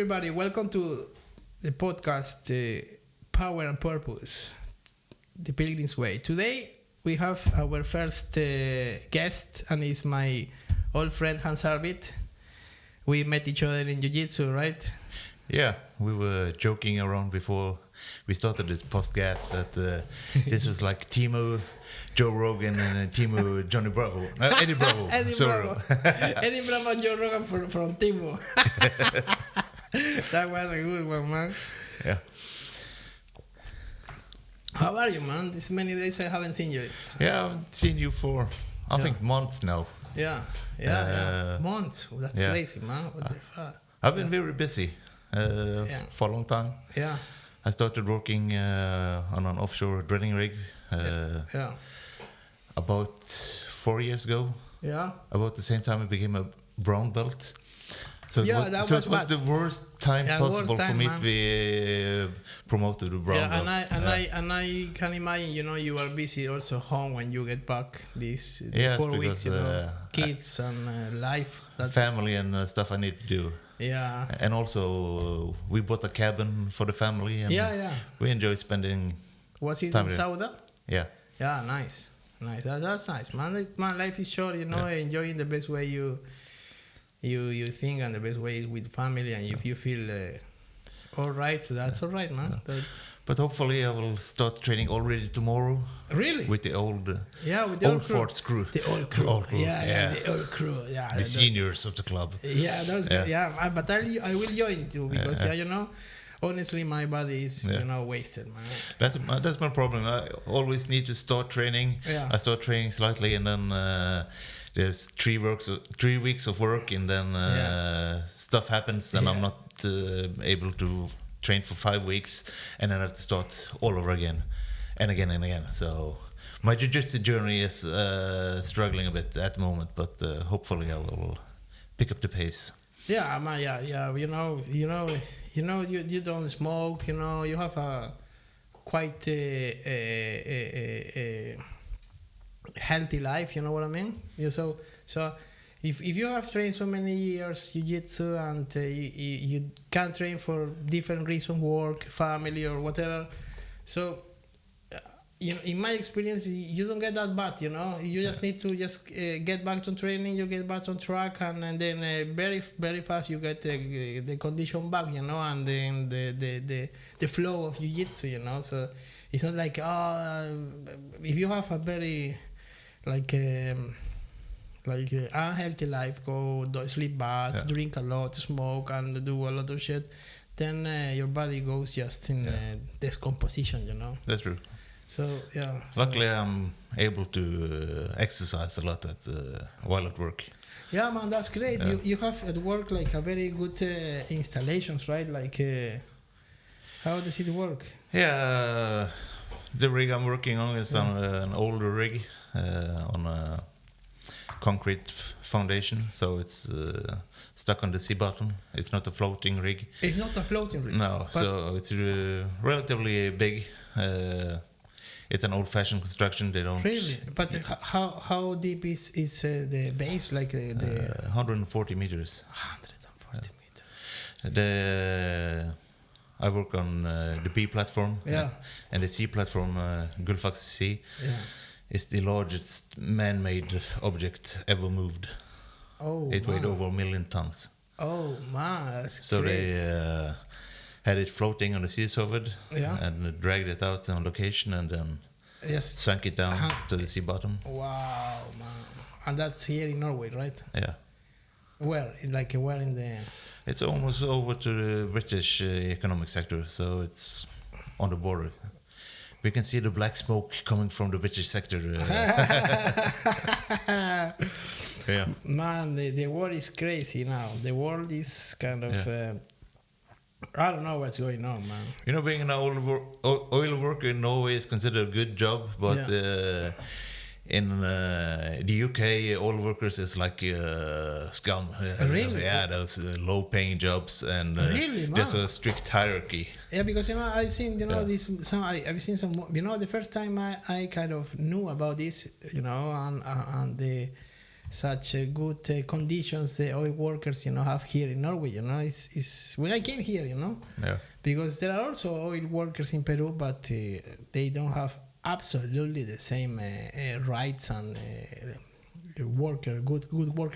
everybody. Welcome to the podcast Power and Purpose, The Pilgrim's Way. Today we have our first guest, and it's my old friend Hans Arvid. We met each other in jiu-jitsu, right? Yeah, we were joking around before we started this podcast that this was like Timo, Joe Rogan, and Timo, Johnny Bravo. Eddie Bravo. Eddie Bravo. Eddie Bravo, Joe Rogan from Timo. That was a good one, man. Yeah. How are you, man? This many days I haven't seen you. Yeah, I've seen you for, I think, months now. Yeah. Months. That's crazy, man. What the fuck? I've been very busy for a long time. Yeah. I started working on an offshore drilling rig about 4 years ago. Yeah. About the same time I became a brown belt. So it was the worst time possible for me to be promoted to brown belt. And I can imagine, you are busy also home when you get back these 4 weeks, kids and life. That's family and stuff I need to do. Yeah. And also we bought a cabin for the family. And we enjoy spending. Was it time in Sauda? Yeah. Yeah, nice. That's nice, man. My life is short, enjoying the best way you think, and the best way is with family, and if you feel all right, so that's all right, man. But hopefully I will start training already tomorrow. Really? With the old old Forts crew. The old crew. The old crew. Yeah. The seniors of the club. Yeah, but I will join too, because honestly my body is wasted, man. That's my problem. I always need to start training. Yeah. I start training slightly, and then there's 3 weeks of work, and then stuff happens, and I'm not able to train for 5 weeks, and then I have to start all over again and again. So my jiu-jitsu journey is struggling a bit at the moment, but hopefully I will pick up the pace. Yeah, man. Yeah. You don't smoke. You have a quite a healthy life. You know what I mean? So if you have trained so many years jiu-jitsu, and you can train for different reasons, work, family, or whatever, so in my experience, you don't get that bad. You just need to get back to training. You get back on track, and then very very fast you get the condition back. And then the flow of jiu-jitsu. So it's not like if you have a very unhealthy life, don't sleep bad, drink a lot, smoke, and do a lot of shit, then your body goes just in descomposition. That's true. So luckily I'm able to exercise a lot while at work. Yeah, man, that's great. You have at work a very good installations, right? How does it work? Yeah, the rig I'm working on is on an older rig on a concrete foundation, so it's stuck on the sea bottom. It's not a floating rig. It's not a floating rig. No, so it's relatively big. It's an old-fashioned construction. They don't really. But how deep is the base? 140 meters. 140 meters. I work on the B platform. Yeah. And the C platform, Gullfaks C. Yeah. Is the largest man-made object ever moved. Oh, it weighed over 1 million tons. Oh, man, that's so great. They had it floating on the sea surface and dragged it out on location, and then sunk it down to the sea bottom. Wow, man. And that's here in Norway, right? Yeah. Where? Where in the... It's almost over to the British economic sector, so it's on the border. We can see the black smoke coming from the British sector. Yeah. Man, the world is crazy now. The world is kind of... I don't know what's going on, man. Being an oil worker in Norway is considered a good job, but in the UK, oil workers is like scum. Really? Yeah, those low-paying jobs, and there's a strict hierarchy. Yeah, because I've seen I've seen some. The first time I kind of knew about this, and such good conditions the oil workers, have here in Norway. It's when I came here, Yeah. because there are also oil workers in Peru, but they don't have absolutely the same rights and good worker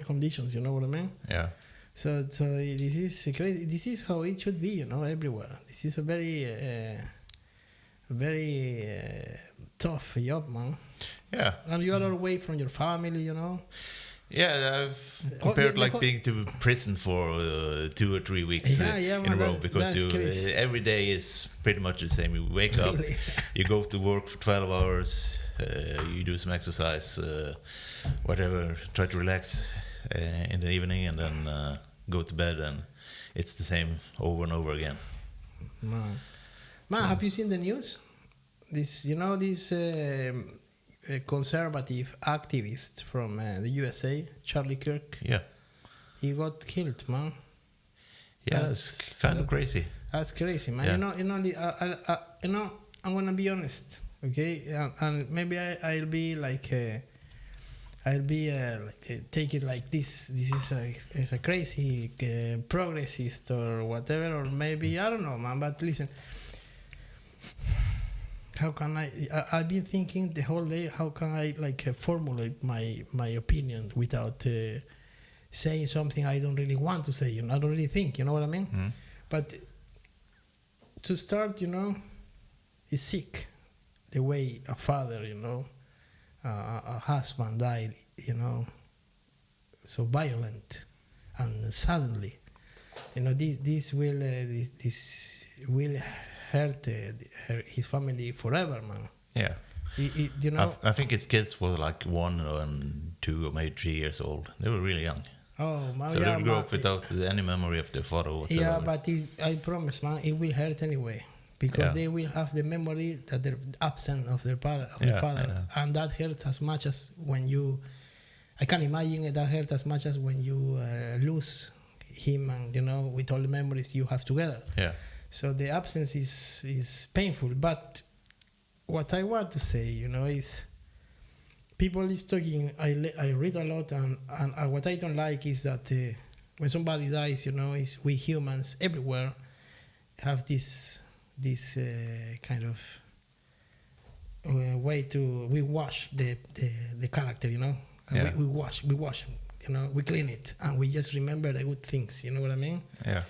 conditions. You know what I mean? Yeah. So this is crazy. This is how it should be, everywhere. This is a very tough job, man. Yeah. And you are away from your family, Yeah, I've compared being to prison for 2 or 3 weeks in a row, because every day is pretty much the same. You wake up, you go to work for 12 hours, you do some exercise, whatever, try to relax in the evening, and then go to bed, and it's the same over and over again. Man, have you seen the news? This, this conservative activist from the USA, Charlie Kirk. Yeah. He got killed, man. Yeah, that's kind of crazy. That's crazy, man. Yeah. I'm gonna be honest, okay? And maybe I'll be like, take it like this. This is a crazy progressist or whatever, or maybe I don't know, man. But listen. How can I've been thinking the whole day, how can I formulate my opinion without saying something I don't really want to say, I don't really think, you know what I mean? Mm. But to start, is sick the way a father, a husband died, so violent and suddenly, this will hurt his family forever, man. Yeah. I think his kids were like 1 and 2 or maybe 3 years old. They were really young. Oh, man. So they grew up without any memory of their father whatsoever. Yeah, but I promise, man, it will hurt anyway. Because they will have the memory that they're absent of their father. Yeah. And that hurts as much as when I can imagine that hurts as much as when you lose him and, with all the memories you have together. Yeah. So the absence is painful, but what I want to say, is people is talking. I read a lot, and what I don't like is that when somebody dies, is we humans everywhere have this kind of way to we wash the character, Yeah. we wash, we clean it, and we just remember the good things. You know what I mean? Yeah.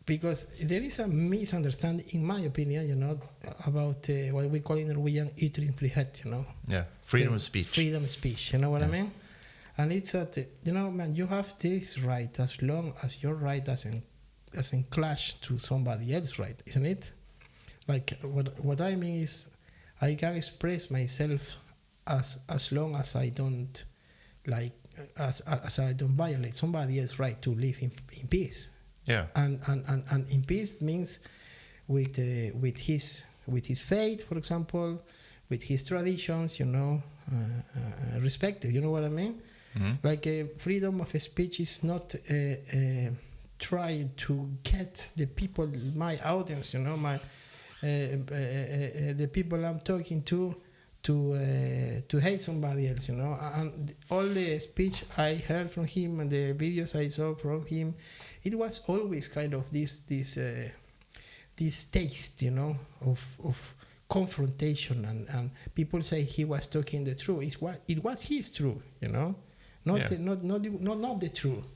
Because there is a misunderstanding, in my opinion, about what we call in Norwegian ytringsfrihet, Yeah, freedom of speech. Freedom of speech, you know what I mean? And it's that, man, you have this right as long as your right doesn't clash to somebody else's right, isn't it? Like, what I mean is, I can express myself as long as I don't, as I don't violate somebody else's right to live in peace. Yeah. And in peace means with his faith, for example, with his traditions, respected. You know what I mean? Mm-hmm. Like freedom of speech is not trying to get the people, my audience, the people I'm talking to hate somebody else, and all the speech I heard from him and the videos I saw from him, it was always kind of this taste, of confrontation, and people say he was talking the truth. It was his truth, not the truth,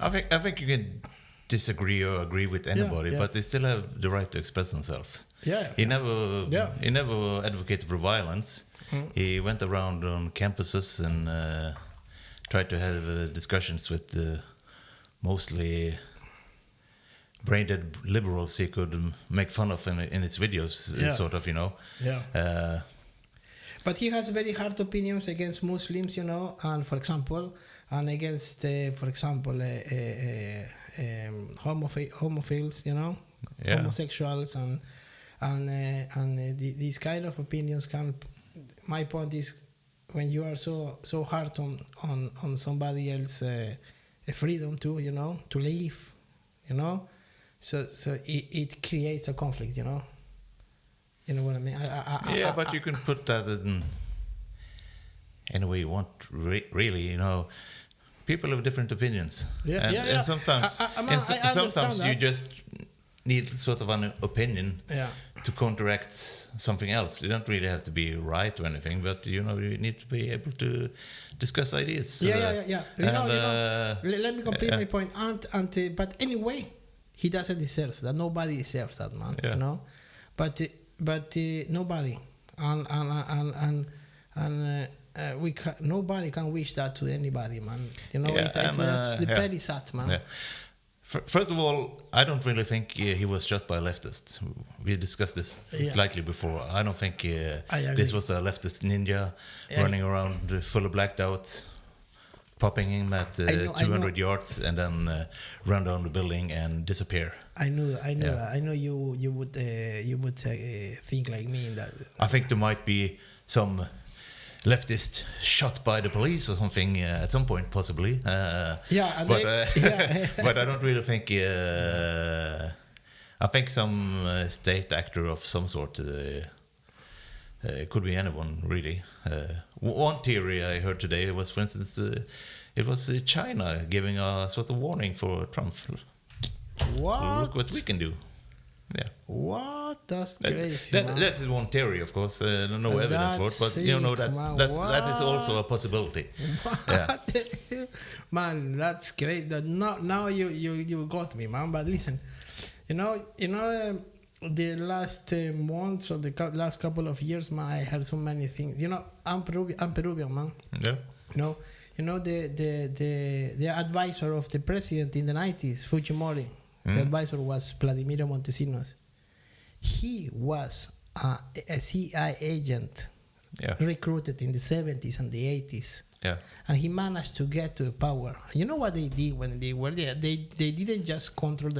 I think you can disagree or agree with anybody, but they still have the right to express themselves. Yeah. He never advocated for violence. Mm. He went around on campuses and tried to have discussions with mostly brain-dead liberals he could make fun of in his videos, sort of, Yeah. But he has very hard opinions against Muslims, and for example, and against, homophils, homosexuals, and these kind of opinions can. My point is, when you are so hard on somebody else freedom to live, so it creates a conflict, You know what I mean? But you can put that any way you want. Really, you know, people have different opinions. And sometimes, sometimes you just need sort of an opinion to counteract something else. You don't really have to be right or anything, but you know, you need to be able to discuss ideas. Let me complete my point. But anyway, he doesn't deserve that. Nobody deserves that, man. You know, but nobody nobody can wish that to anybody, man. You know, it's very sad, man. Yeah. First of all, I don't really think he was shot by leftists. We discussed this slightly before. I don't think this was a leftist ninja running around fully blacked out, popping him at 200 yards and then run down the building and disappear. I know that. I know you would think like me in that. I think there might be some leftist shot by the police or something at some point, possibly. But I don't really think. I think some state actor of some sort. Could be anyone, really. One theory I heard today was, for instance, it was China giving a sort of warning for Trump. What? Look what we can do. Yeah. What? That's crazy. That is one theory, of course. No evidence for it, but you know that is also a possibility. Yeah. Man, that's great. Now you got me, man. But listen, you know, the last months or the last couple of years, man, I heard so many things. You know, I'm Peruvian, man. Yeah. You know the advisor of the president in the 90s, Fujimori. The advisor was Vladimiro Montesinos. He was a CIA agent recruited in the 70s and the 80s. Yeah. And he managed to get to power. You know what they did when they were there? They didn't just control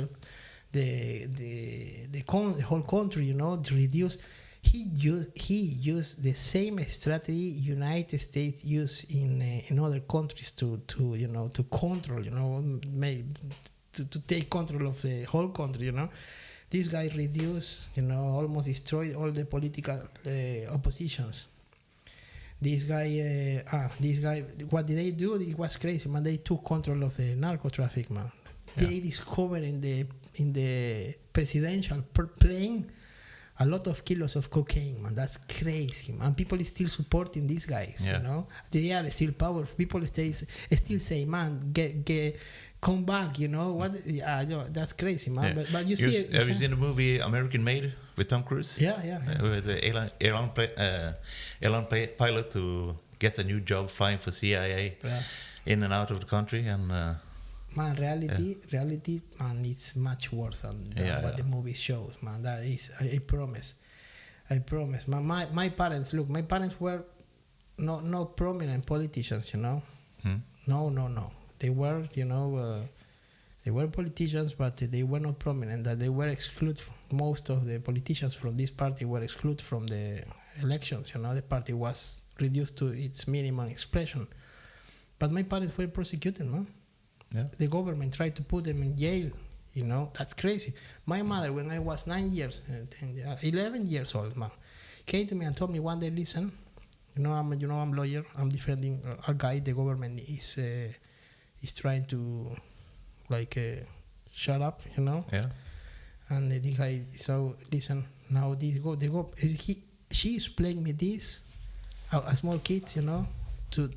the whole country, you know, to reduce. He used the same strategy United States use in other countries to control, you know, to take control of the whole country, you know. This guy reduced, you know, almost destroyed all the political oppositions. This guy, what did they do? It was crazy, man. They took control of the narco traffic, man. Yeah. They discovered in the presidential plane a lot of kilos of cocaine, man. That's crazy, man. People is still supporting these guys, you know. They are still powerful. People still say, man, come back, you know what? That's crazy, man. Yeah. But you see, have you seen the movie American Made with Tom Cruise? Yeah. With the airline pilot who gets a new job flying for CIA in and out of the country, and man, reality, man, it's much worse than what the movie shows, man. That is, I promise. My parents were not prominent politicians, you know. No. They were, you know, they were politicians, but they were not prominent. That they were excluded. Most of the politicians from this party were excluded from the elections. You know, the party was reduced to its minimum expression. But my parents were prosecuted, man. Yeah. The government tried to put them in jail. You know, that's crazy. My mother, when I was 11 years old, man, came to me and told me one day, listen, I'm a lawyer. I'm defending a guy. The government is trying to shut up, you know. Yeah. And the guy, so listen, now she explained me this, a small kid, you know, to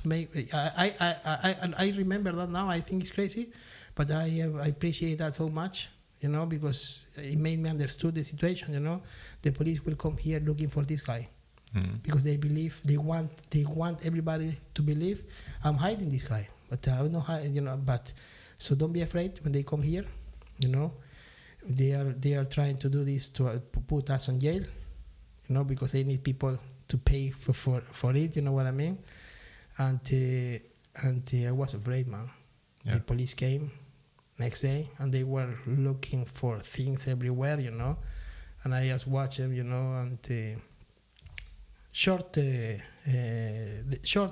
make. I remember that now. I think it's crazy, but I appreciate that so much, you know, because it made me understood the situation. You know, the police will come here looking for this guy. Because they believe they want everybody to believe I'm hiding this guy, but I don't know how, you know. But so don't be afraid when they come here, you know. They are trying to do this to put us in jail, you know, because they need people to pay for it. You know what I mean? And I was afraid, man. Yeah. The police came next day and they were looking for things everywhere, you know. And I just watched them, you know, and. Short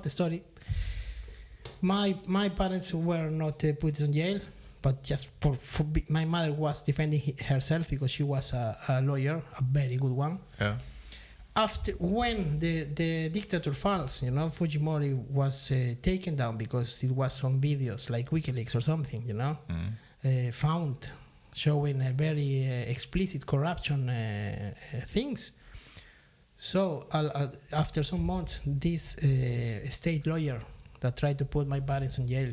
story. My parents were not put in jail, but just for my mother was defending herself because she was a lawyer, a very good one. Yeah. after when the dictator falls, you know, Fujimori was taken down because it was some videos like WikiLeaks or something, you know, found showing a very explicit corruption things. So after some months, this state lawyer that tried to put my parents in jail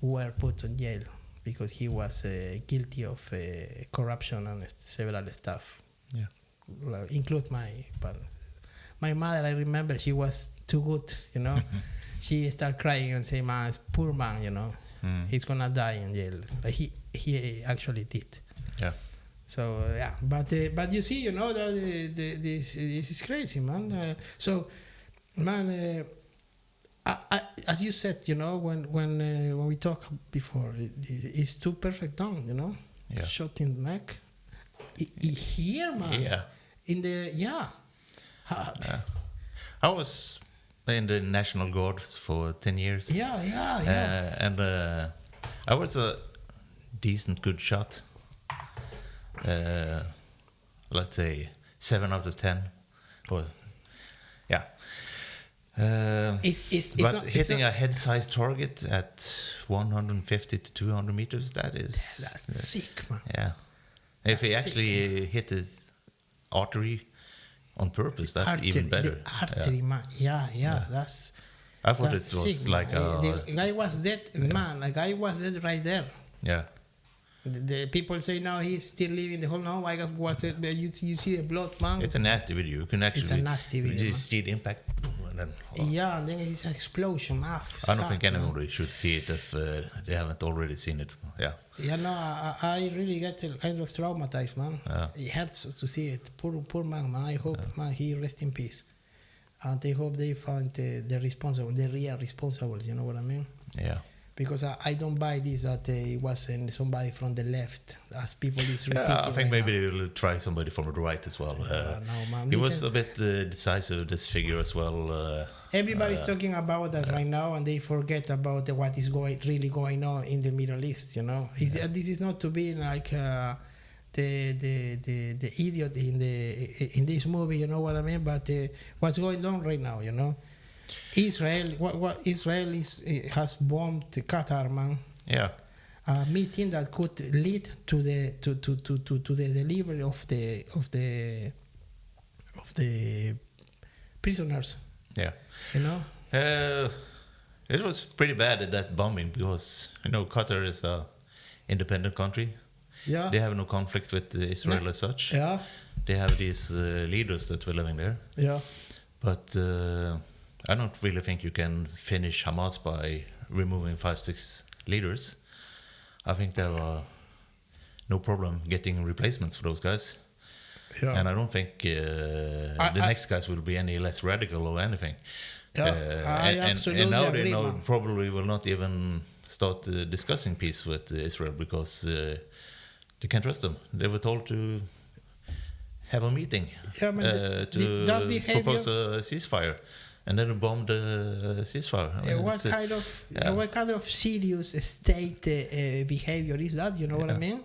were put in jail because he was guilty of corruption and several stuff. Yeah. Include my parents. My mother, I remember, she was too good, you know. She started crying and saying, "Man, poor man, you know, he's gonna die in jail." Like he actually did. Yeah. So yeah, but you see, you know, that this is crazy, man. As you said, you know, when we talked before, it's too perfect done, you know. Yeah. Shot in the neck. Here, man. Yeah. I was in the National Guard for 10 years. Yeah. And I was a decent good shot. Let's say 7 out of 10. Or, yeah. But hitting a head-sized target at 150 to 200 meters, that's sick, man. Yeah. If he actually hit the artery on purpose, that's even better. The artery, man. Yeah. That's. I thought it was sick, like the guy was dead, man. The guy was dead right there. Yeah. The people say now he's still living. The whole no, I got what's it? You see the blood, man. It's a nasty video. You can actually. It's a nasty video. You see the impact. And then, yeah, and then it's an explosion. Man. I don't think anybody should see it if they haven't already seen it. Yeah. Yeah, no, I really get kind of traumatized, man. Yeah. It hurts to see it. Poor man. I hope, man, he rest in peace. And I hope they find the real responsible. You know what I mean? Yeah. Because I don't buy this that it was somebody from the left, as people is repeating. Yeah, I think right maybe now. they will try somebody from the right as well. No, man. He was a bit decisive, this figure as well. Everybody's talking about that right now, and they forget about what is really going on in the Middle East. You know, this is not to be like the idiot in this movie. You know what I mean? But what's going on right now? You know. Israel has bombed Qatar, man. Yeah. A meeting that could lead to the delivery of the prisoners. Yeah. You know. It was pretty bad at that bombing because Qatar is a independent country. Yeah. They have no conflict with Israel as such. Yeah. They have these leaders that were living there. Yeah. But I don't really think you can finish Hamas by removing 5-6 leaders. I think there are no problem getting replacements for those guys. Yeah. And I don't think the next guys will be any less radical or anything. Yeah, I absolutely and now agree, they man. probably will not even start discussing peace with Israel because they can't trust them. They were told to have a meeting that behavior, propose a ceasefire. And then bomb the ceasefire. I mean, what kind of serious state behavior is that? You know what I mean?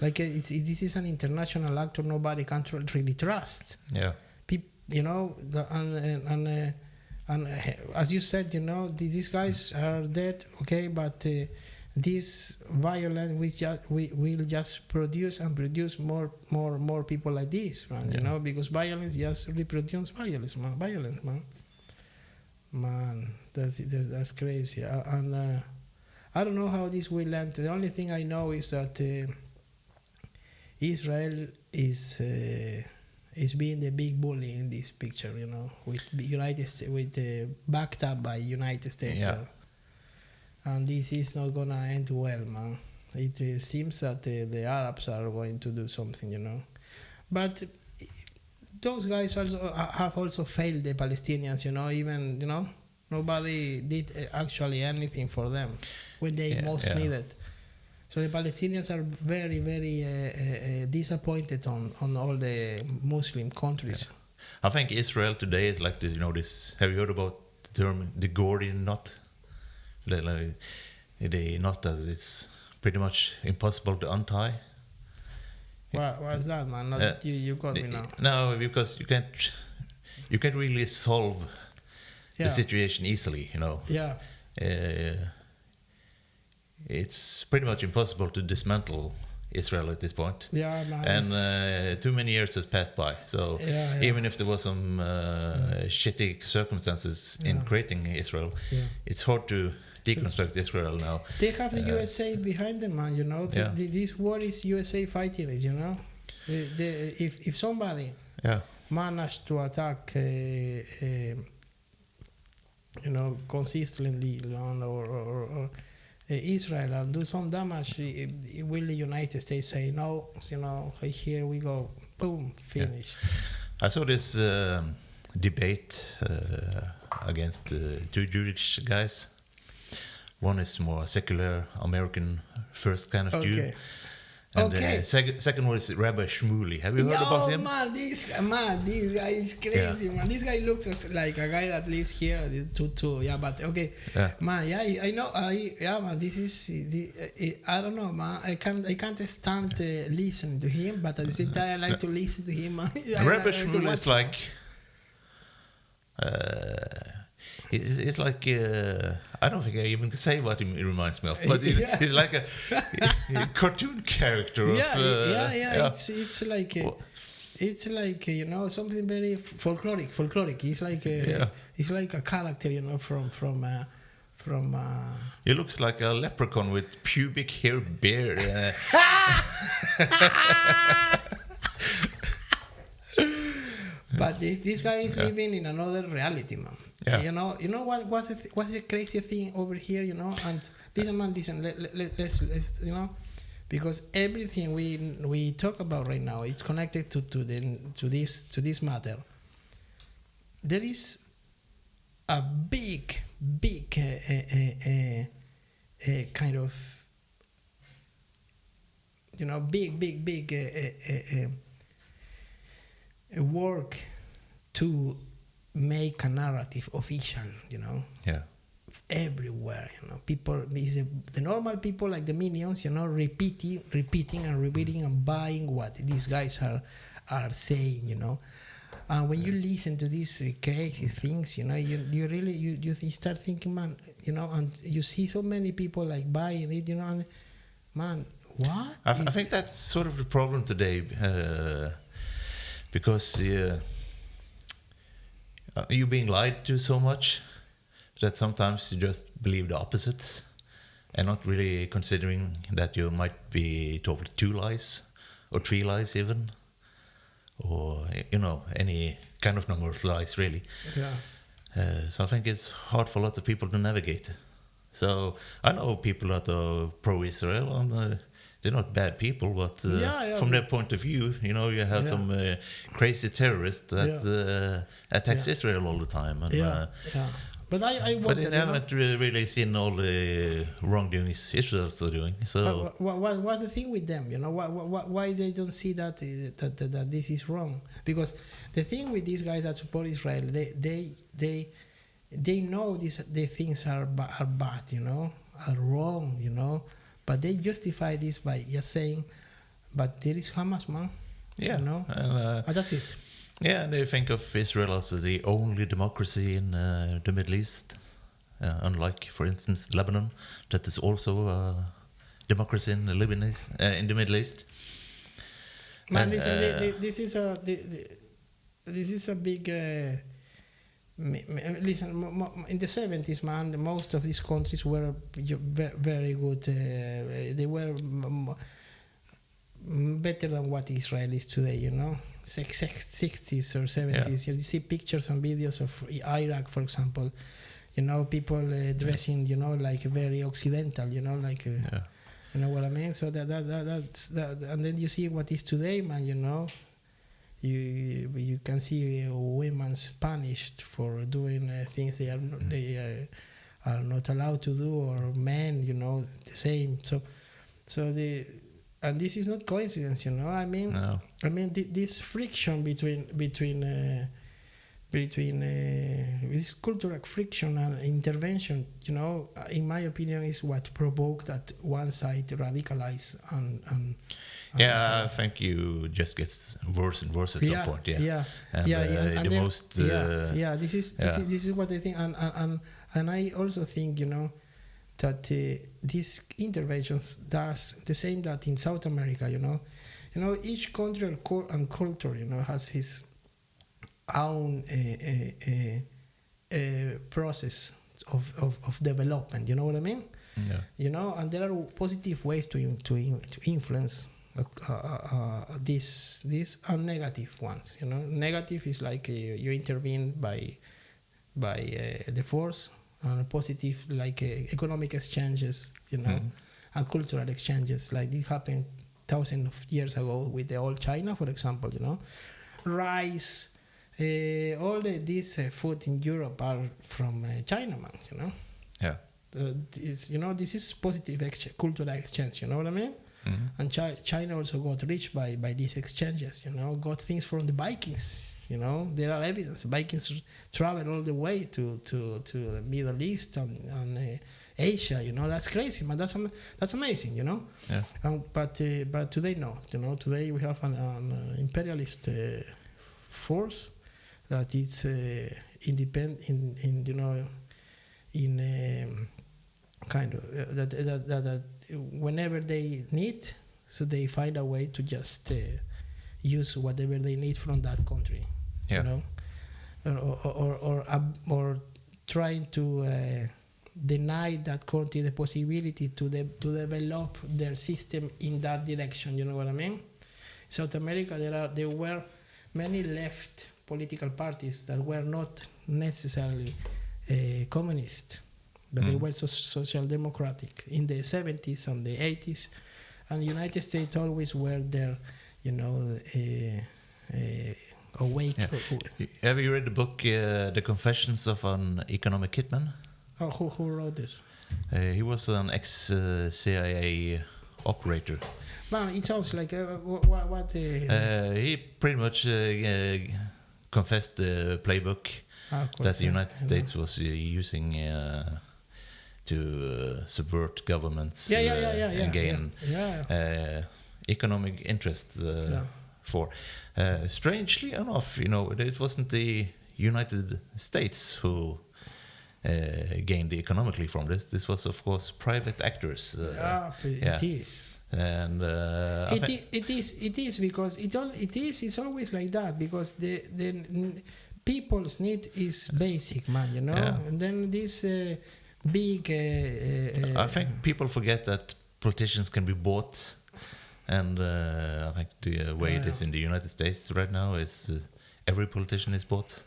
Like this is an international actor nobody can really trust. Yeah. You know, and as you said, you know, these guys are dead. Okay, but this violence will just produce more people like this, man. You know, because violence just reproduces violence, man. Man, that's crazy. And I don't know how this will end. The only thing I know is that Israel is being the big bully in this picture, you know, with United States, backed up by United States. Yeah. And this is not gonna end well, man. It seems that the Arabs are going to do something, you know, but those guys have also failed the Palestinians, you know. Even nobody did actually anything for them when they most needed. So the Palestinians are very, very disappointed on all the Muslim countries. Yeah. I think Israel today is like this. Have you heard about the term the Gordian knot? The knot that is pretty much impossible to untie. What's that, man? You got me now. No, because you can't. you can really solve the situation easily, you know. Yeah. It's pretty much impossible to dismantle Israel at this point. Yeah, man. And too many years has passed by. So even if there was some shitty circumstances in creating Israel, it's hard to deconstruct Israel now. They have the USA behind them, man. You know, this war is USA fighting it. You know, if somebody managed to attack, you know, consistently, or Israel and do some damage, will the United States say no? You know, here we go, boom, finish. I saw this debate against two Jewish guys. One is more secular American first kind of Jew. And second one is Rabbi Shmuley. Have you heard about him? This guy is crazy, man. This guy looks like a guy that lives here. But man. I know. Man. This is. I don't know, man. I can't stand listen to him, but at the same time, I like to listen to him. Rabbi Shmuley is like. It's like I don't think I even can say what he reminds me of, but he's like a cartoon character. It's like you know, something very folkloric. He's like he's like a character, you know, from. He looks like a leprechaun with pubic hair beard. But this guy is living in another reality, man. Yeah. You know what's the crazy thing over here, you know? And listen, man, let's you know, because everything we talk about right now, it's connected to this matter. There is a big kind of, you know, big work to make a narrative official, you know. Yeah. Everywhere, you know, people, the normal people like the minions, you know, repeating and buying what these guys are saying, you know. And when you listen to these crazy things, you know, you really start thinking, man, you know, and you see so many people like buying it, you know, and man, what? I think that's sort of the problem today, because you're being lied to so much that sometimes you just believe the opposite and not really considering that you might be told 2 lies or 3 lies even, or, you know, any kind of number of lies really. So I think it's hard for a lot of people to navigate. So I know people that are pro-Israel, and they're not bad people, but from their point of view, you know, you have some crazy terrorists that attacks Israel all the time. And, But I but they haven't really seen all the wrongdoings Israel's doing. So what's the thing with them? You know, why they don't see that this is wrong? Because the thing with these guys that support Israel, they know the things are bad, you know, are wrong, you know, but they justify this by just saying, but there is Hamas, man. Yeah, you know, but that's it. Yeah, and they think of Israel as the only democracy in the Middle East, unlike, for instance, Lebanon, that is also a democracy in the Middle East. Man, listen, this is a big. Listen, in the 70s, man, most of these countries were very good. They were better than what Israel is today, you know. 60s or 70s. You see pictures and videos of Iraq, for example. You know, people dressing, you know, like very occidental, you know, like, you know what I mean? So that's that. And then you see what is today, man, you know. You can see women punished for doing things they are not allowed to do, or men, you know, the same. And this is not coincidence, you know. I mean, this friction between between this cultural friction and intervention, in my opinion, is what provoked that one side radicalize and I think you just gets worse and worse at some point. This is what I think, and I also think that these interventions does the same that in South America. Each country and culture has his own process of development. You know what I mean? Yeah. And there are positive ways to influence these are negative ones. Negative is like you intervene by the force, and positive like economic exchanges, and cultural exchanges, like this happened thousands of years ago with the old China, for example. Rice, all this food in Europe are from China, man. Yeah. This is positive cultural exchange. You know what I mean? Mm-hmm. And China also got rich by these exchanges, got things from the Vikings, there are evidence. Vikings traveled all the way to the Middle East and Asia, that's crazy, man. That's amazing, Yeah. But today, no, today we have an imperialist force that is independent in kind of that whenever they need, so they find a way to just use whatever they need from that country, or trying to deny that country the possibility to develop their system in that direction. You know what I mean? South America, there were many left political parties that were not necessarily communist, but they were social democratic in the 70s and the 80s, and the United States always were there, awake. Yeah. Have you read the book The Confessions of an Economic Hitman? Oh, who wrote it? He was an ex-CIA operator. Man, it sounds like what he pretty much confessed the playbook that the United States was using to subvert governments and gain economic interest for. Strangely enough, it wasn't the United States who gained economically from this. This was, of course, private actors. It is. And it is because it's always like that, because the people's need is basic, man, and then this big I think people forget that politicians can be bought, and I think the way it is in the United States right now is every politician is bought,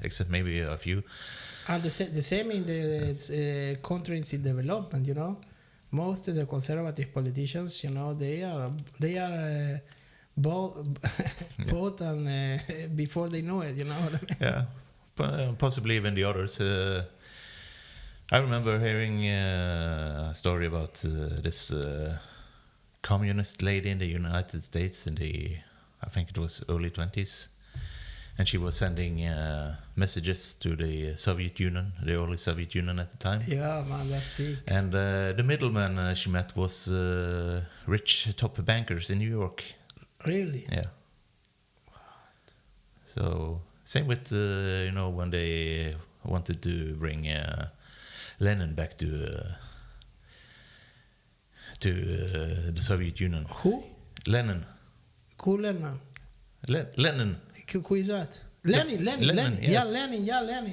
except maybe a few, and the same in the countries in development. Most of the conservative politicians, they are both and before they know it, what I mean? Yeah, possibly even the others. I remember hearing a story about this communist lady in the United States in I think it was early 20s. And she was sending messages to the Soviet Union, the early Soviet Union at the time. Yeah, man, that's sick. And the middleman she met was rich top bankers in New York. Really? Yeah. What? So same with when they wanted to bring Lenin back to the Soviet Union. Who? Lenin. Who Lenin? Lenin. Who is that? Lenin. Yes. Lenin.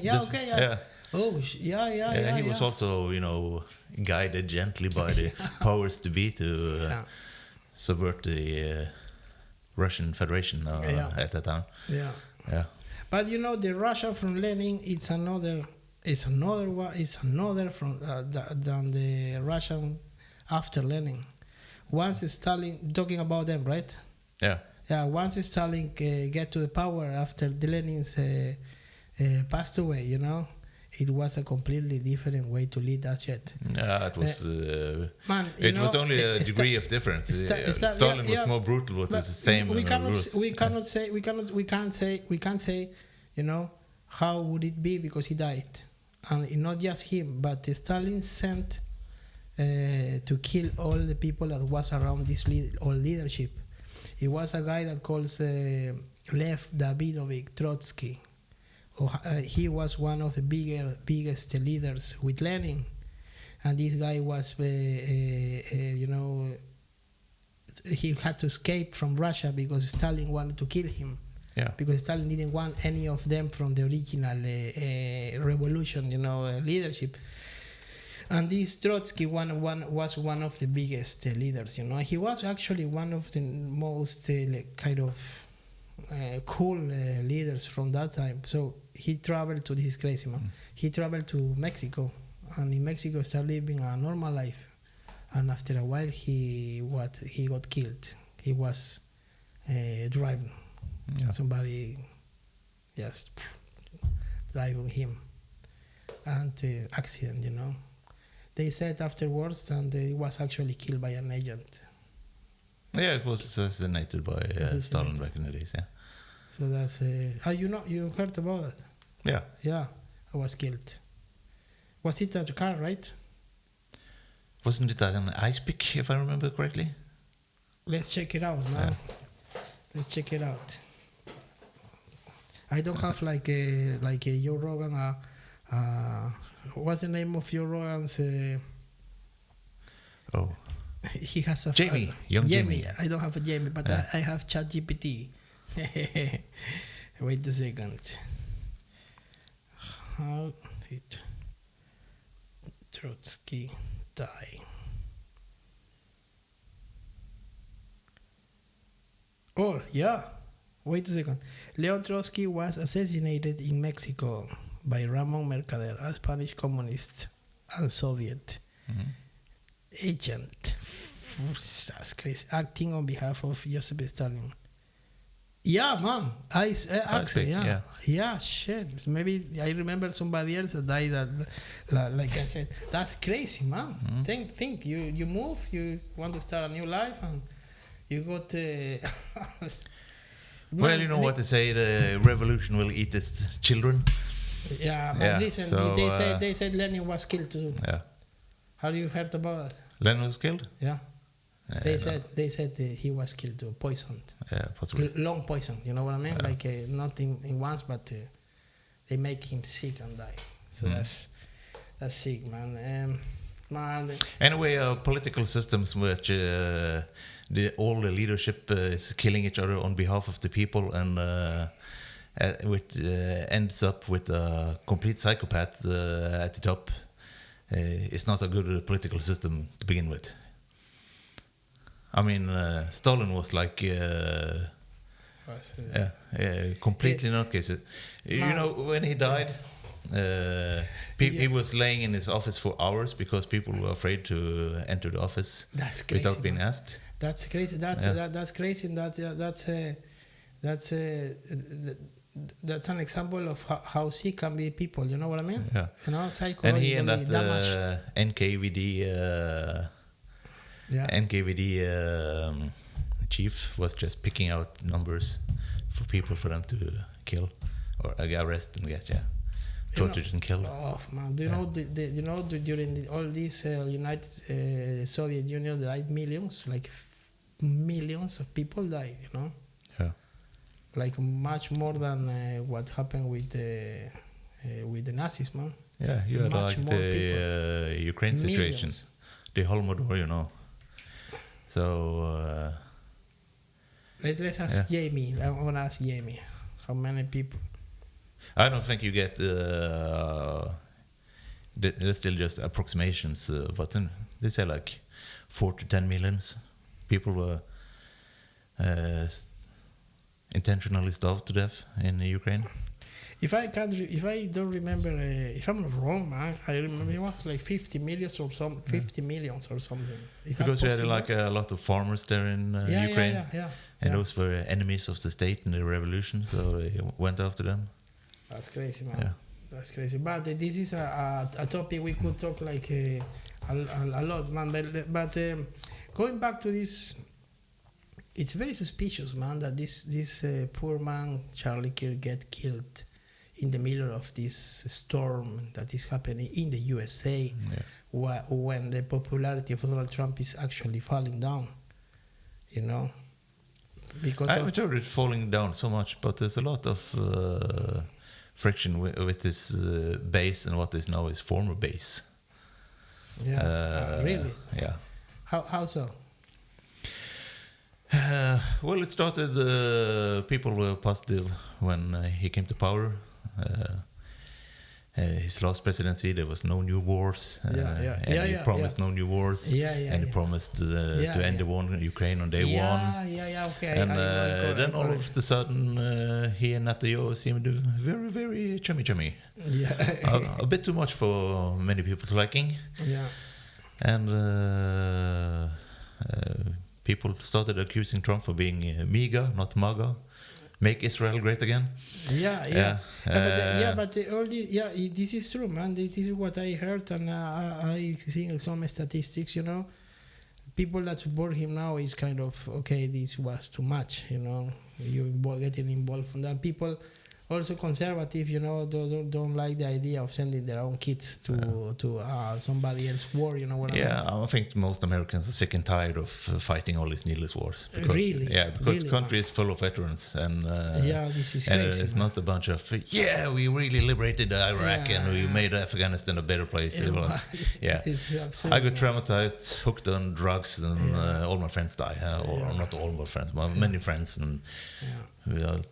Yeah, okay. Yeah. Oh, yeah. He was also, guided gently by the powers to be to subvert the Russian Federation at that time. Yeah. But the Russia from Lenin, it's another from than the Russian after Lenin. Once Stalin, talking about them, right? Yeah. Yeah, once Stalin get to the power after the Lenin's passed away, it was a completely different way to lead that shit. Yeah, it was. It was only a degree of difference. Stalin was more brutal, but it was the same. We can't say how would it be because he died? And not just him, but Stalin sent to kill all the people that was around this all leadership. It was a guy that calls Lev Davidovich Trotsky. He was one of the biggest leaders with Lenin, and this guy was, he had to escape from Russia because Stalin wanted to kill him. Yeah. Because Stalin didn't want any of them from the original revolution, leadership. And this Trotsky was one of the biggest leaders. He was actually one of the most kind of cool leaders from that time. So he traveled to this crazy man. He traveled to Mexico, and in Mexico started living a normal life. And after a while, he got killed. He was driving. Yeah. Somebody just driving him, and accident. They said afterwards, and he was actually killed by an agent. Yeah, it was assassinated by Stalin back in the days. Yeah. So that's you heard about it? Yeah. Yeah, I was killed. Was it a car, right? Wasn't it an ice pick, if I remember correctly? Let's check it out now. Yeah. Let's check it out. I don't have like a Joe Rogan. What's the name of Joe Rogan's? He has a Jamie. Young Jamie. I don't have a Jamie, but I have ChatGPT. Wait a second. How did Trotsky die? Oh, yeah. Wait a second. Leon Trotsky was assassinated in Mexico by Ramon Mercader, a Spanish communist and Soviet agent. That's crazy. Acting on behalf of Joseph Stalin. Yeah, man. Yeah, shit. Maybe I remember somebody else that died. Like I said, that's crazy, man. Think. You move. You want to start a new life, and you got. Well, you know what they say: the revolution will eat its children. Yeah, man. Listen, so, they said Lenin was killed too. Yeah. Have you heard about it? Lenin was killed? Yeah. They said he was killed too, poisoned. Yeah, possibly. Long poison, you know what I mean? Yeah. Like not in once, but they make him sick and die. So that's sick, man. Anyway, political systems which all the leadership is killing each other on behalf of the people, and ends up with a complete psychopath at the top. It's not a good political system to begin with. I mean, Stalin was like, completely nutcase. You know, when he died, he was laying in his office for hours because people were afraid to enter the office without being asked. That's crazy. That's crazy. That's an example of how sick can be people. You know what I mean? Yeah. You know, psychologically and he and that damaged. NKVD chief was just picking out numbers for people for them to kill or arrest and get tortured and killed. Oh man! Do you know during all these United Soviet Union died millions, like millions of people died. You know. Yeah. Like much more than what happened with the Nazis, man. Yeah, you had like the Ukraine situation, the Holodomor, you know. So let's ask Jamie. I want to ask Jamie how many people. I don't think you get. They're still just approximations, but then they say like 4 to 10 millions people were intentionally starved to death in Ukraine. If I don't remember, if I'm not wrong, man, I remember it was like 50 millions or something. Because we had like a lot of farmers there in Ukraine, and those were enemies of the state in the revolution, so they went after them. That's crazy, man. Yeah. That's crazy. But this is a topic we could talk like a lot, man. But going back to this. It's very suspicious, man, that this poor man Charlie Kirk get killed in the middle of this storm that is happening in the USA, when the popularity of Donald Trump is actually falling down, you know, because I haven't heard it falling down so much, but there's a lot of friction with this base and what is now his former base. Really? Yeah. How so? Well, it started. People were positive when he came to power. His last presidency, there was no new wars. He promised no new wars. And he promised to end the war in Ukraine on day one. Okay. And then all of a sudden, he and Netanyahu seemed to be very, very chummy. Yeah. a bit too much for many people's liking. Yeah. And people started accusing Trump for being MAGA, not MAGA. Make Israel great again. This is true, man. This is what I heard, and I seen some statistics. You know, people that support him now is kind of okay. This was too much. You know, you getting involved in that. People also conservative, you know, don't like the idea of sending their own kids to somebody else's war. You know what I mean? I think most Americans are sick and tired of fighting all these needless wars. Because, really? Yeah, because the country is full of veterans, and this is crazy. And it's not a bunch of we really liberated Iraq and we made Afghanistan a better place. It's absurd. I got traumatized, hooked on drugs, and all my friends die. Or not all my friends, but many friends, and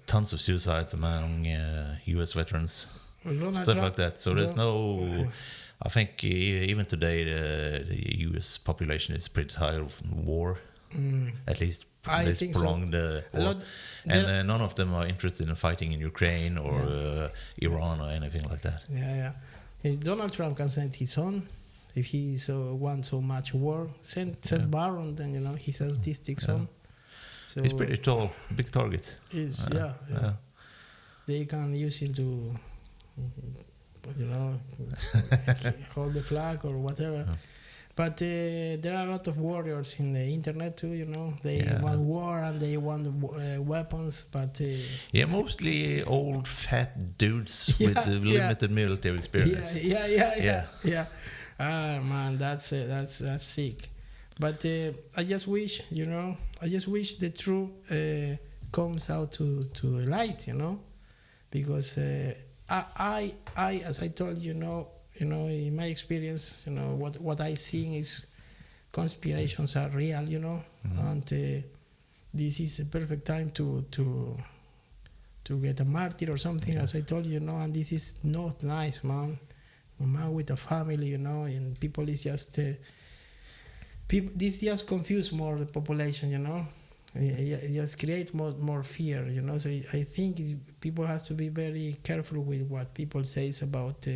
tons of suicides among U.S. veterans, stuff like that. So there's no. I think even today the U.S. population is pretty tired of war. At least let's prolong the war. And none of them are interested in fighting in Ukraine or Iran or anything like that. If Donald Trump can send his son, if he wants so much war, send Barron. Then you know he's autistic son. So he's pretty tall, big target. They can use him to, you know, hold the flag or whatever. But there are a lot of warriors in the internet too. You know, they want war and they want weapons, but mostly old fat dudes with limited military experience. Man, that's sick. But I just wish, you know, the truth comes out to the light, you know, because I as I told you, you know, in my experience, you know, what I see is conspirations are real, you know, and this is a perfect time to get a martyr or something, as I told you, you know, and this is not nice, man. A man with a family, you know, and people is just. This just confuse more the population, you know. It just create more fear, you know. So I think people have to be very careful with what people says about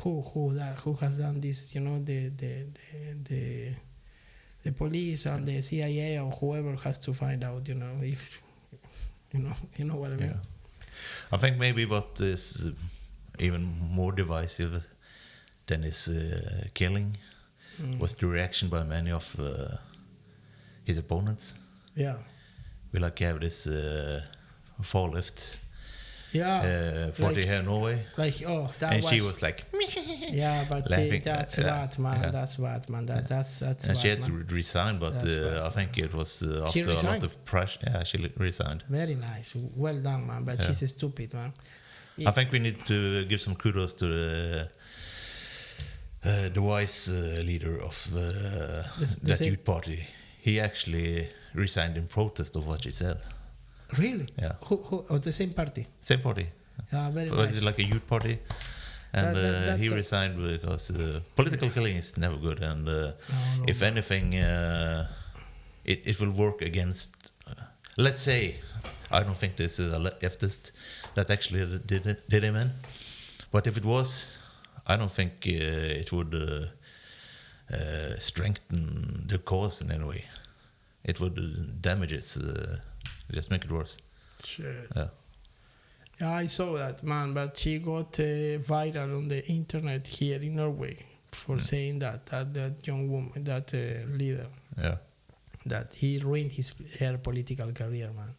who has done this, you know. The police and the CIA or whoever has to find out, you know, if you know what I mean. I think maybe what is even more divisive than his killing. Was the reaction by many of his opponents. We have this fall lift party here in Norway. And she was like... but that's bad, man. That's bad, man. That's and she had to resign, but I think it was after a lot of pressure. Yeah, she resigned. Very nice. Well done, man. But she's stupid, man. I think we need to give some kudos to the vice leader of that youth party. He actually resigned in protest of what she said. Really? Yeah. Who of the same party? Same party. Very but nice. It's like a youth party. And he resigned because political killing is never good. And if anything, it will work against... let's say, I don't think this is a leftist that actually did him in. But if it was... I don't think it would strengthen the cause in any way. It would damage it, just make it worse. Shit. Yeah, I saw that, man, but she got viral on the internet here in Norway for saying that young woman, that leader, that he ruined her political career, man.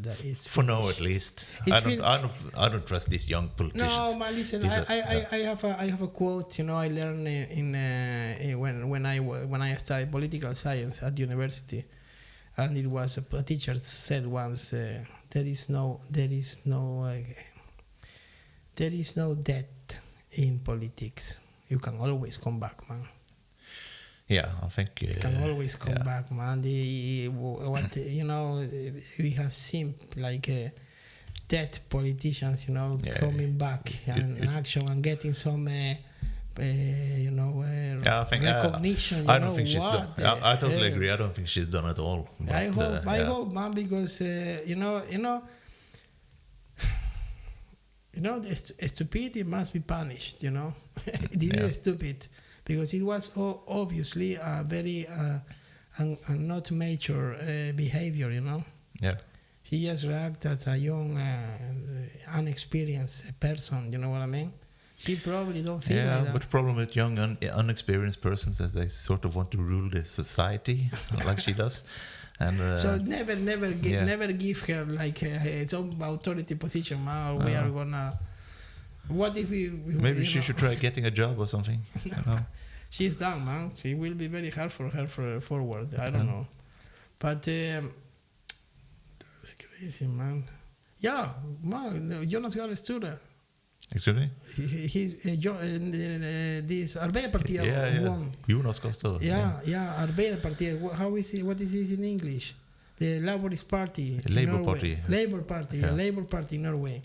that is For now, finished. at least. It's I don't trust these young politicians. No, man, listen. I have a quote. You know, I learned when I studied political science at university, and it was a teacher said once, there is no debt in politics. You can always come back, man. Yeah, I think You can always come back, man. We have seen like dead politicians, coming back and action and getting some, recognition. I don't think she's done. I totally agree. I don't think she's done at all. But, I hope, man, because the stupidity must be punished. This is stupid. Because it was obviously a very not mature behavior, Yeah. She just reacted as a young, unexperienced person, you know what I mean? She probably don't feel like that. But the problem with young, unexperienced persons is that they sort of want to rule the society like she does. And so never give her like some authority position, man, or we are gonna... What if we maybe she should try getting a job or something. She's done, man. She will be very hard for her forward. I don't know, but that's crazy, man. Yeah, man. Jonas Gahr Sture. Excuse me. This Arbeiderpartiet won. Jonas Gahr Sture. Yeah. Arbeiderpartiet. How is it? What is it in English? The Labourist Party. Labour Party. Labour Party. Yeah. Labour Party in Norway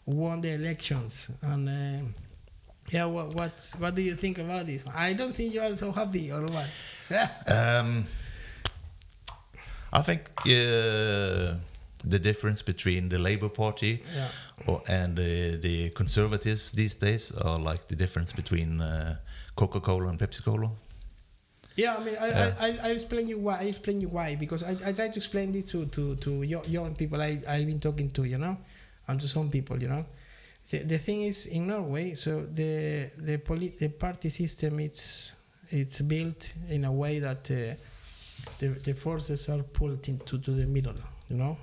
won the elections, and what do you think about this? I don't think you are so happy, or what? I think the difference between the Labour Party and the Conservatives these days are like the difference between Coca-Cola and Pepsi-Cola. Yeah, I mean, I explain you why. Because I try to explain this to young people I've been talking to, and to some people, The thing is, in Norway, so the party system it's built in a way that the forces are pulled to the middle, to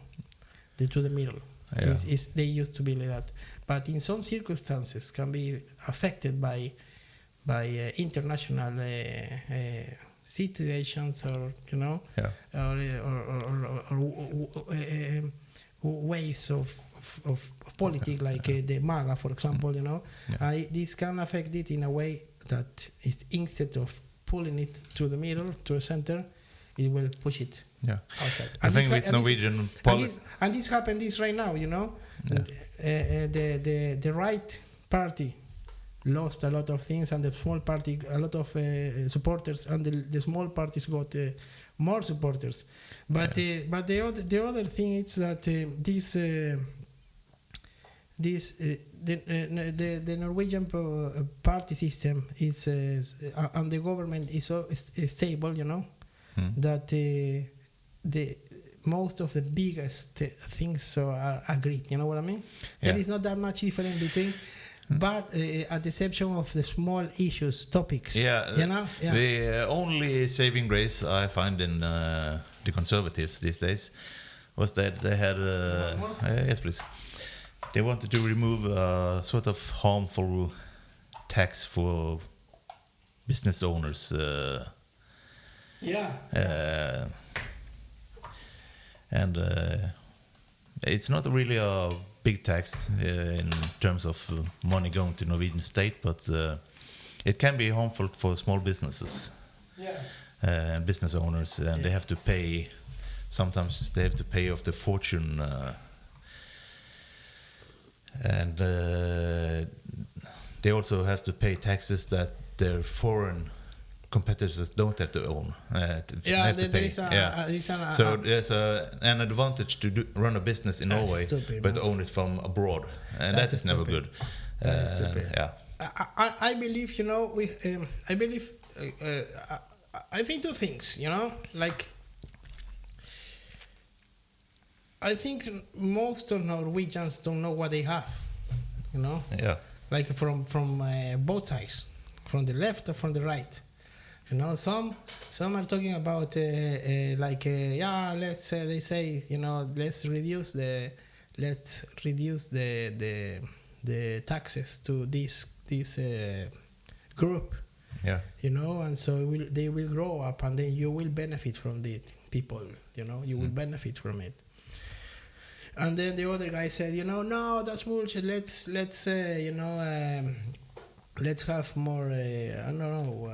the middle. Yeah. They used to be like that, but in some circumstances can be affected by international situations, or or waves of politics, like the MAGA, for example, this can affect it in a way that instead of pulling it to the middle, to the center, it will push it outside. I think with Norwegian politics, and this happened right now, the right party lost a lot of things, and the small party a lot of supporters, and the small parties got more supporters. But the other thing is that the Norwegian party system is and the government is so stable, that the most of the biggest things are agreed. You know what I mean? There is not that much difference between. But at the exception of the small issues, topics. The only saving grace I find in the Conservatives these days was that they had yes, please. They wanted to remove a sort of harmful tax for business owners. And it's not really a big tax in terms of money going to Norwegian state, but it can be harmful for small businesses, business owners, and they have to pay. Sometimes they have to pay off the fortune, and they also have to pay taxes that their foreign competitors don't have to own. So there's an advantage to run a business in Norway, stupid, but own it from abroad, and that is never good. That is stupid. I believe, I think two things, like I think most of Norwegians don't know what they have, like from both sides, from the left or from the right. You know, some are talking about let's they say, you know, let's reduce the taxes to this group. Yeah. You know, and so they will grow up, and then you will benefit from it. People, you know, you will benefit from it. And then the other guy said, you know, no, that's bullshit. Let's have more, I don't know,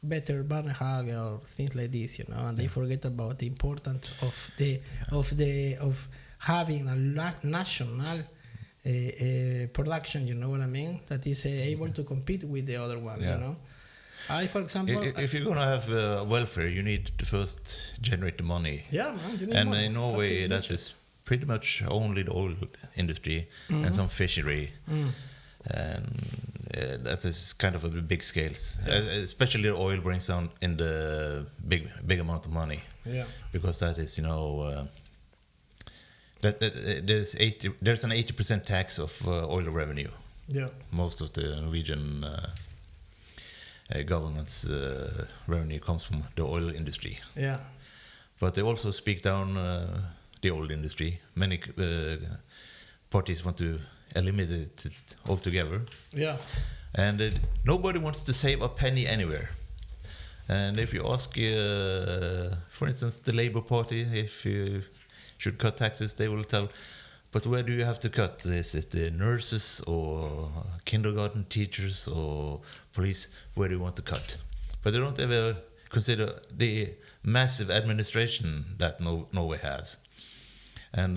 better Barnehage or things like this, you know. And they forget about the importance of having a national production. You know what I mean? That is able to compete with the other one. You know. For example, if you're gonna have welfare, you need to first generate the money. Yeah, man. You need and money. In Norway, that is pretty much only the oil industry and some fishery, and that is kind of a big scales. Especially the oil brings down in the big amount of money. Yeah. Because that is, you know, there's an 80% tax of oil revenue. Yeah. Most of the Norwegian government's revenue comes from the oil industry. Yeah. But they also speak down the oil industry. Many parties want to eliminate it altogether. Yeah. And nobody wants to save a penny anywhere. And if you ask, for instance, the Labour Party, if you should cut taxes, they will tell, but where do you have to cut? Is it the nurses or kindergarten teachers or police? Where do you want to cut? But they don't ever consider the massive administration that Norway has. And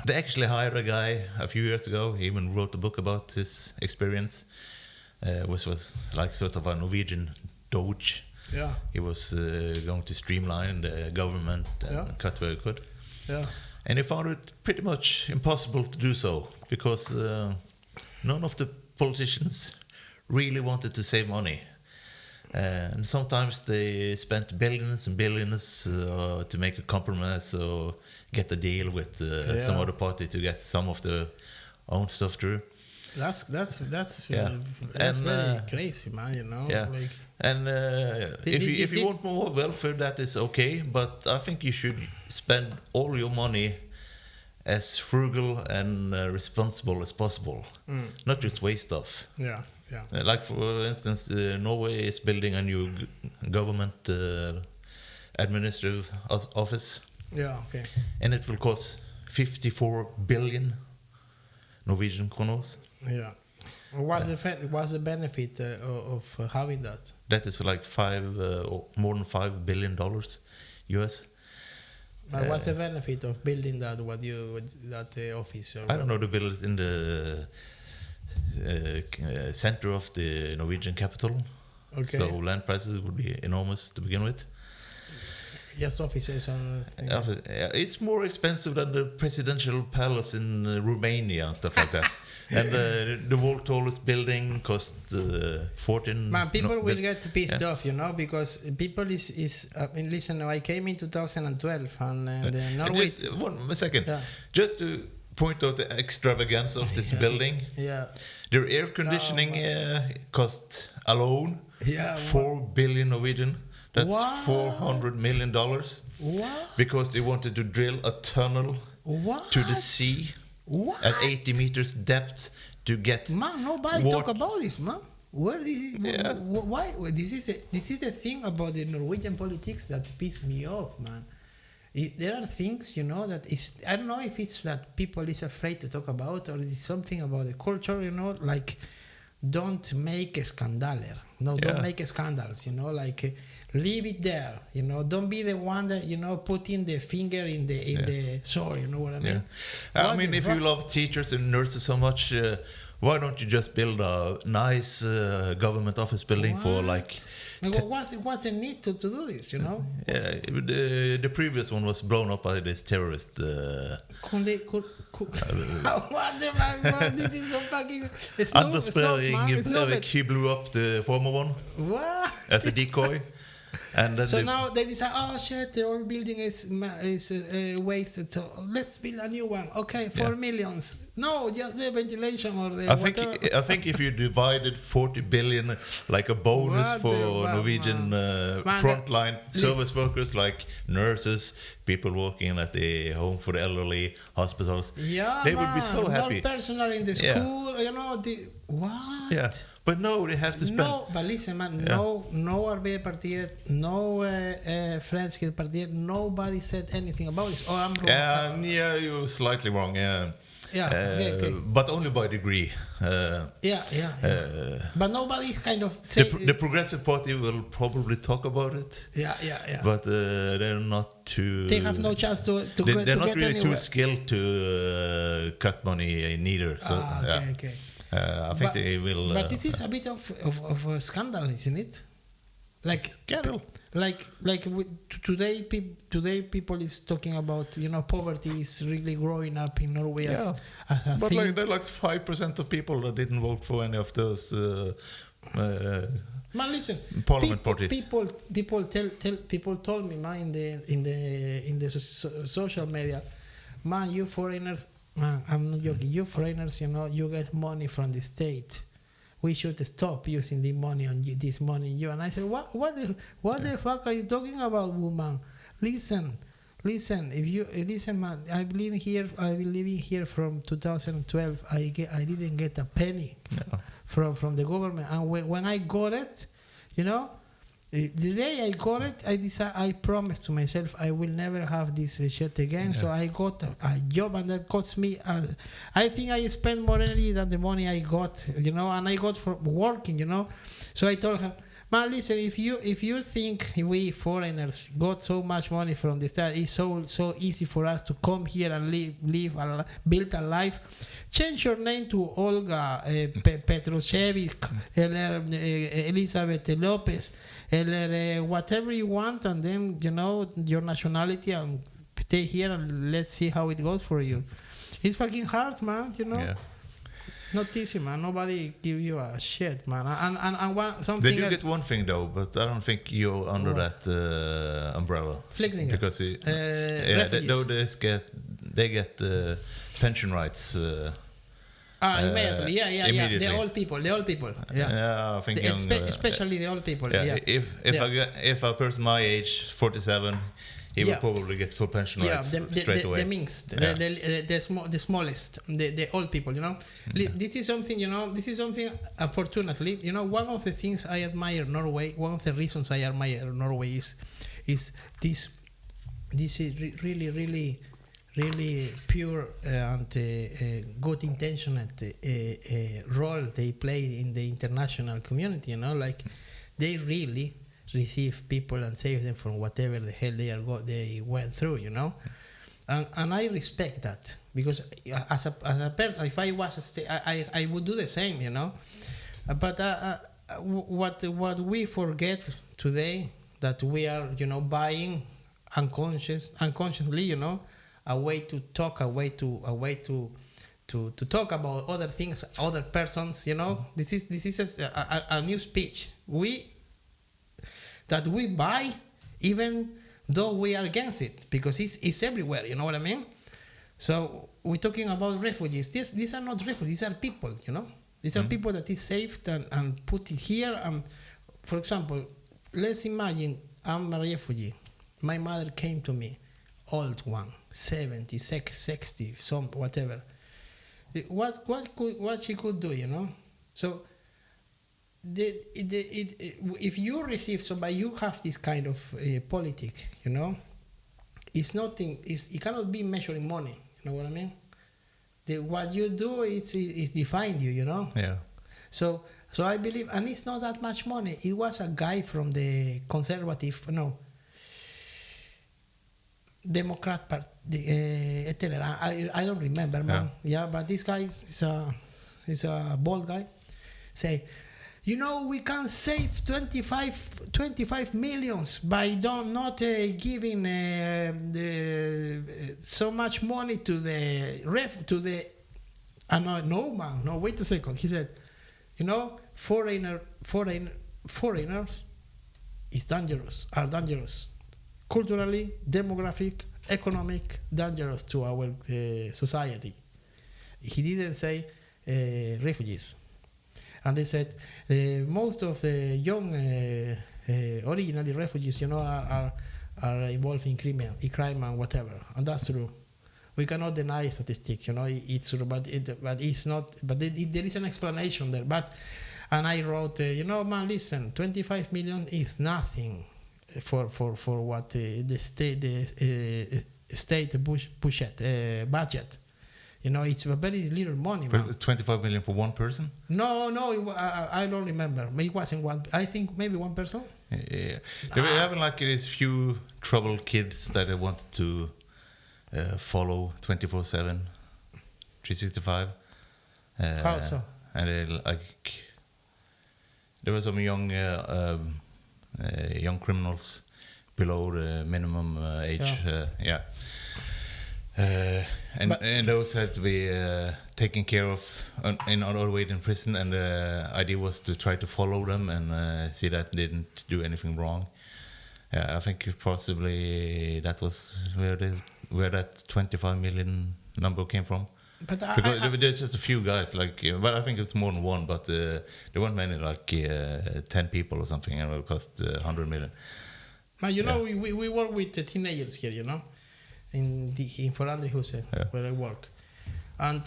they actually hired a guy a few years ago. He even wrote a book about his experience, which was like sort of a Norwegian Doge. Yeah. He was going to streamline the government and cut where he could. Yeah. And he found it pretty much impossible to do so because none of the politicians really wanted to save money. And sometimes they spent billions and billions to make a compromise or get a deal with some other party to get some of their own stuff through. That's very crazy, man. You know. Yeah. Like, and if you want more welfare, that is okay. But I think you should spend all your money as frugal and responsible as possible, not just waste stuff. Yeah. Yeah. Like for instance, Norway is building a new government administrative office. Yeah. Okay. And it will cost 54 billion Norwegian kroners. Yeah. What's the benefit of having that? That is like more than $5 billion US. But what's the benefit of building that? That office? I don't know. They build it in the center of the Norwegian capital. Okay. So land prices would be enormous to begin with. Yes, offices and things. It's more expensive than the presidential palace in Romania and stuff like that. And the world tallest building cost 14. Man, people will get pissed off, you know, because people listen. I came in 2012 and Norway. One second, Yeah. just to point out the extravagance of this building. Yeah. Their air conditioning cost alone 4 billion Norwegian. That's $400 million. What? Because they wanted to drill a tunnel to the sea at 80 meters depth to get. Man, nobody talk about this, man. Where this? Why? This is the thing about the Norwegian politics that pisses me off, man. There are things, you know, that is. I don't know if it's that people is afraid to talk about, or it's something about the culture, you know, like don't make a scandal. No, don't make scandals, you know, like. Leave it there, you know. Don't be the one that, you know, putting the finger in the sore. You know what I mean? I mean, if you love teachers and nurses so much, why don't you just build a nice government office building for like? What's the need to do this? You know? Yeah, the previous one was blown up by this terrorist. What the man? This is so fucking. Anders Breivik, he blew up the former one. What? As a decoy. And then so now they decide, oh shit, the old building is wasted, so let's build a new one. Okay, 4 millions. No, just the ventilation or the whatever. I think if you divided 40 billion like a bonus What for the- Norwegian frontline service workers like nurses, people working at the home for the elderly, hospitals, Yeah, they would be so happy. More personal in the Yeah. school, you know. What? Yeah, but no, they have to spend. No, but listen, man. No Arbeiderpartiet, no Fremskrittspartiet. Nobody said anything about this. Oh, I'm wrong. Yeah, you're slightly wrong. Yeah. Yeah, okay. But only by degree. But nobody's kind of The Progressive Party will probably talk about it. Yeah. But they're not too. They have no chance to They're get not really anywhere. too skilled to cut money neither. So Okay. I think they will. But this is a bit of a scandal, isn't it? Like scandal. Like today people is talking about, you know, poverty is really growing up in Norway as a But thing. like there are like 5% of people that didn't vote for any of those Man, listen. parliament parties. People told me, man, in the social media, man, you foreigners, man, I'm not joking. You foreigners, you know, you get money from the state. We should stop using the money on you, this money on you. And I said, what the fuck are you talking about, woman? Listen. If you listen, man, I've been living here from 2012. I didn't get a penny from the government. And when I got it, you know, the day I got it, I promised to myself I will never have this shit again. So I got a job, and that cost me. I think I spent more energy than the money I got, you know, and I got for working, you know. So I told her, man, listen, if you think we foreigners got so much money from the start, it's so easy for us to come here and build a life. Change your name to Olga Petroshevich, Elizabeth Lopez, whatever you want, and then, you know, your nationality, and stay here and let's see how it goes for you. It's fucking hard, man, you know. Yeah. Not easy, man. Nobody give you a shit, man. And something. They do get one thing though, but I don't think you're under that umbrella. Flyktingar. Because refugees. They get pension rights. Immediately, yeah. Immediately. The old people. Yeah, I think especially the old people. Yeah. If a person my age, 47, he will probably get full pension rights straight away. The minst, the smallest, the old people, you know. This is something, you know, unfortunately, you know, one of the things I admire Norway, one of the reasons I admire Norway is this really pure and good intentioned role they play in the international community, you know, like they really receive people and save them from whatever the hell they went through, you know. And I respect that, because as a person, if I was I would do the same, you know. But what we forget today, that we are, you know, buying unconsciously, you know, a way to talk about other things, other persons, you know. This is a new speech that we buy, even though we are against it, because it's everywhere, you know what I mean? So we're talking about refugees. These are not refugees, these are people, you know? These are people that is saved and put it here. For example, let's imagine I'm a refugee. My mother came to me, old one, 70, 60, some whatever. What she could do, you know? So if you receive somebody, you have this kind of politic, you know. It's nothing. It cannot be measured in money. You know what I mean? What you do is define you, you know. Yeah. So I believe, and it's not that much money. It was a guy from the conservative, Democrat Party. I don't remember, man. Yeah, but this guy is a bald guy. Say, you know, we can save 25 millions by not giving so much money to the no man, no, wait a second. He said, you know, foreigners is dangerous, are dangerous. Culturally, demographic, economic, dangerous to our society. He didn't say refugees. And they said most of the young originally refugees, are involved in crime and whatever, and that's true. We cannot deny statistics, it's true, but it's not. But there is an explanation there. And I wrote, man, listen, 25 million is nothing for what the state budget. It's a very little money. But 25 million for one person? No, I don't remember. It wasn't one. I think maybe one person. Yeah. They were having like these few troubled kids that they wanted to follow 24/7, 365. How so? And there were some young criminals below the minimum age. And those had to be taken care of in Norwegian prison, and the idea was to try to follow them and see that they didn't do anything wrong. Yeah, I think possibly that was where that 25 million number came from. But because there were just a few guys, but I think it's more than one. But there weren't many, 10 people or something, and it cost 100 million. Now we work with the teenagers here, in Forandrihuset, where I work, and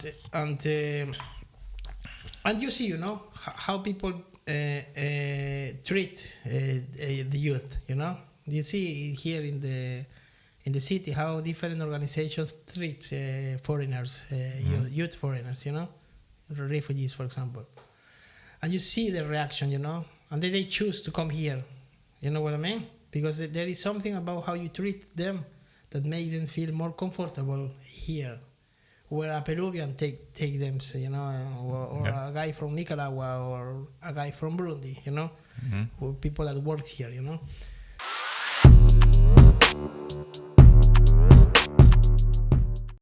you see, how people treat the youth. You see here in the city how different organizations treat foreigners, youth foreigners, refugees, for example, and you see the reaction, and then they choose to come here. You know what I mean? Because there is something about how you treat them that make them feel more comfortable here, where a Peruvian take them, or a guy from Nicaragua or a guy from Burundi, or people that work here,